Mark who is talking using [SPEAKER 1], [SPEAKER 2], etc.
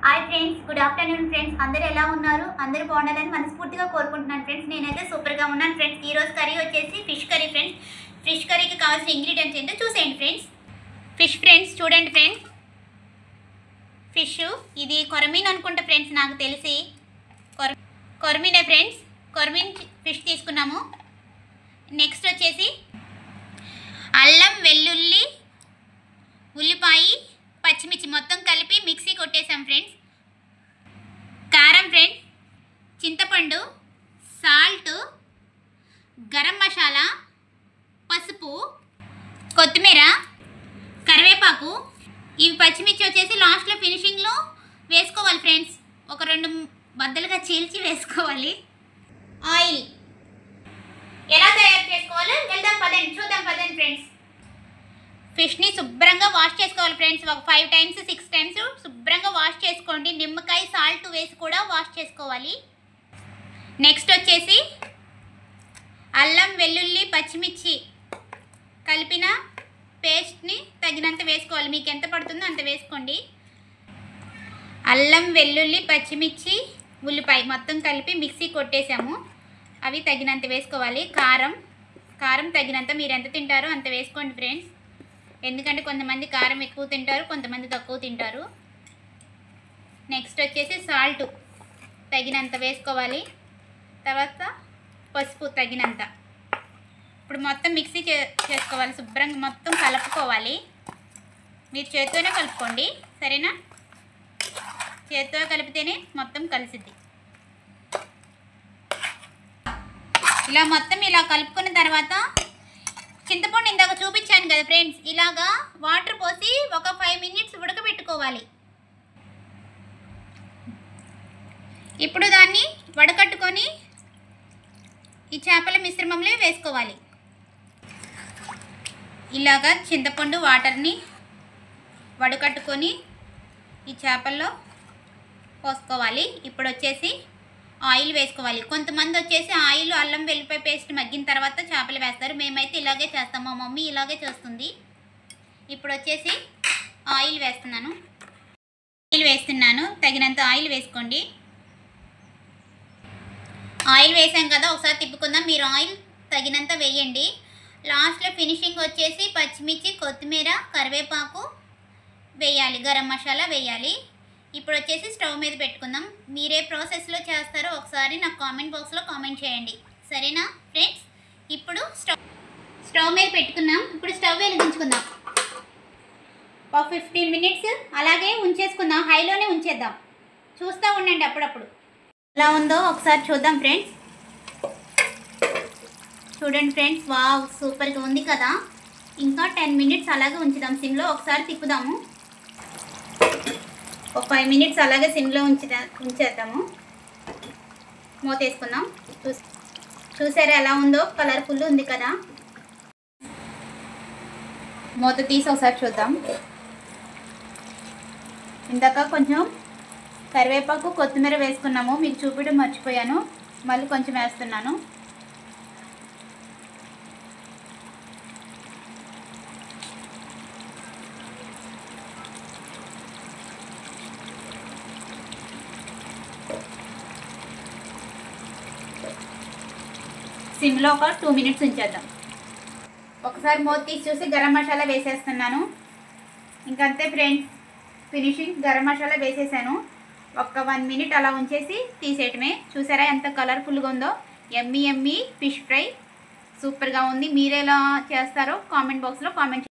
[SPEAKER 1] Hi friends, good afternoon friends. అందరూ ఎలా ఉన్నారు? అందరూ బాగుండాలని మనస్ఫూర్తిగా కోరుకుంటున్నాను ఫ్రెండ్స్. నేనైతే సూపర్గా ఉన్నాను ఫ్రెండ్స్. ఈరోజు కర్రీ వచ్చేసి ఫిష్ కర్రీ ఫ్రెండ్స్. ఫిష్ కర్రీకి కావాల్సిన ఇంగ్రీడియంట్స్ ఏంటో చూసేయండి ఫ్రెండ్స్. ఫిష్ ఫ్రెండ్స్ చూడండి ఫ్రెండ్స్, ఫిష్ ఇది కొరమీన్ అనుకుంటా ఫ్రెండ్స్, నాకు తెలిసి కొరమీనే ఫ్రెండ్స్. కొరమీన్ ఫిష్ తీసుకున్నాము. నెక్స్ట్ వచ్చేసి అల్లం, వెల్లుల్లి, ఉల్లిపాయ, పచ్చిమిర్చి మొత్తం కలిపి మిక్సీ కొట్టేసాం ఫ్రెండ్స్. కారం ఫ్రెండ్స్, చింతపండు, సాల్ట్, గరం మసాలా, పసుపు, కొత్తిమీర, కరివేపాకు. ఇవి పచ్చిమిర్చి వచ్చేసి లాస్ట్లో ఫినిషింగ్లో వేసుకోవాలి ఫ్రెండ్స్. ఒక 2 బద్దలుగా చీల్చి వేసుకోవాలి. ఆయిల్ ఎలా తయారు చేసుకోవాలో చూద్దాం పదండి ఫ్రెండ్స్. ఫిష్ని శుభ్రంగా వాష్ చేసుకోవాలి ఫ్రెండ్స్. ఒక 5 times 6 times శుభ్రంగా వాష్ చేసుకోండి. నిమ్మకాయ, సాల్ట్ వేసి కూడా వాష్ చేసుకోవాలి. నెక్స్ట్ వచ్చేసి అల్లం, వెల్లుల్లి, పచ్చిమిర్చి కలిపిన పేస్ట్ని తగినంత వేసుకోవాలి. మీకు ఎంత పడుతుందో అంత వేసుకోండి. అల్లం, వెల్లుల్లి, పచ్చిమిర్చి, ఉల్లిపాయ మొత్తం కలిపి మిక్సీ కొట్టేసాము. అవి తగినంత వేసుకోవాలి. కారం తగినంత, మీరు ఎంత తింటారో అంత వేసుకోండి ఫ్రెండ్స్. ఎందుకంటే కొంతమంది కారం ఎక్కువ తింటారు, కొంతమంది తక్కువ తింటారు. నెక్స్ట్ వచ్చేసి సాల్ట్ తగినంత వేసుకోవాలి. తర్వాత పసుపు తగినంత. ఇప్పుడు మొత్తం మిక్సీ చేసుకోవాలి. శుభ్రంగా మొత్తం కలుపుకోవాలి. మీరు చేత్తోనే కలుపుకోండి, సరేనా? చేత్తో కలిపితేనే మొత్తం కలిసిద్ది. ఇలా మొత్తం ఇలా కలుపుకున్న తర్వాత చింతపండు ఇందాక చూపించాను కదా ఫ్రెండ్స్, ఇలాగా వాటర్ పోసి ఒక 5 minutes ఉడకబెట్టుకోవాలి. ఇప్పుడు దాన్ని వడకట్టుకొని ఈ చేపల మిశ్రమంలో వేసుకోవాలి. ఇలాగా చింతపండు వాటర్ని వడకట్టుకొని ఈ చేపల్లో పోసుకోవాలి. ఇప్పుడు వచ్చేసి ఆయిల్ వేసుకోవాలి. కొంతమంది వచ్చేసి ఆయిల్, అల్లం, వెల్లిపాయ పేస్ట్ మగ్గిన తర్వాత చేపలు వేస్తారు. మేమైతే ఇలాగే చేస్తాం, మా మమ్మీ ఇలాగే చేస్తుంది. ఇప్పుడు వచ్చేసి ఆయిల్ వేస్తున్నాను. తగినంత ఆయిల్ వేసుకోండి. ఆయిల్ వేసాం కదా, ఒకసారి తిప్పుకుందాం. మీరు ఆయిల్ తగినంత వేయండి. లాస్ట్లో ఫినిషింగ్ వచ్చేసి పచ్చిమిర్చి, కొత్తిమీర, కరివేపాకు వేయాలి, గరం మసాలా వేయాలి. ఇప్పుడు వచ్చేసి స్టవ్ మీద పెట్టుకుందాం. మీరే ప్రాసెస్లో చేస్తారో ఒకసారి నాకు కామెంట్ బాక్స్లో కామెంట్ చేయండి, సరేనా ఫ్రెండ్స్? ఇప్పుడు స్టవ్ మీద పెట్టుకున్నాం. ఇప్పుడు స్టవ్ వెలిగించుకుందాం. ఒక 15 minutes అలాగే ఉంచేసుకుందాం. హైలోనే ఉంచేద్దాం. చూస్తూ ఉండండి అప్పుడప్పుడు. ఎలా ఉందో ఒకసారి చూద్దాం ఫ్రెండ్స్. చూడండి ఫ్రెండ్స్, వావ్ సూపర్గా ఉంది కదా. ఇంకా 10 minutes అలాగే ఉంచుదాం సిమ్లో. ఒకసారి తిప్పుదాము. ఒక 5 minutes అలాగే సిమ్లో ఉంచేద్దాము. మూత వేసుకుందాం. చూసారా ఎలా ఉందో? కలర్ఫుల్ ఉంది కదా. మూత తీసి ఒకసారి చూద్దాం. ఇందాక కొంచెం కరివేపాకు, కొత్తిమీర వేసుకున్నాము, మీకు చూపించడం మర్చిపోయాను. మళ్ళీ కొంచెం వేస్తున్నాను. సిమ్లో ఒక 2 minutes ఉంచేద్దాం. ఒకసారి మూత తీసి చూసి గరం మసాలా వేసేస్తున్నాను. ఇంకంతే ఫ్రెండ్స్, ఫినిషింగ్. గరం మసాలా వేసేసాను. ఒక 1 minute అలా ఉంచేసి తీసేయటమే. చూసారా ఎంత కలర్ఫుల్గా ఉందో? యమ్మీ ఫిష్ ఫ్రై సూపర్గా ఉంది. మీరు ఎలా చేస్తారో కామెంట్ బాక్స్లో కామెంట్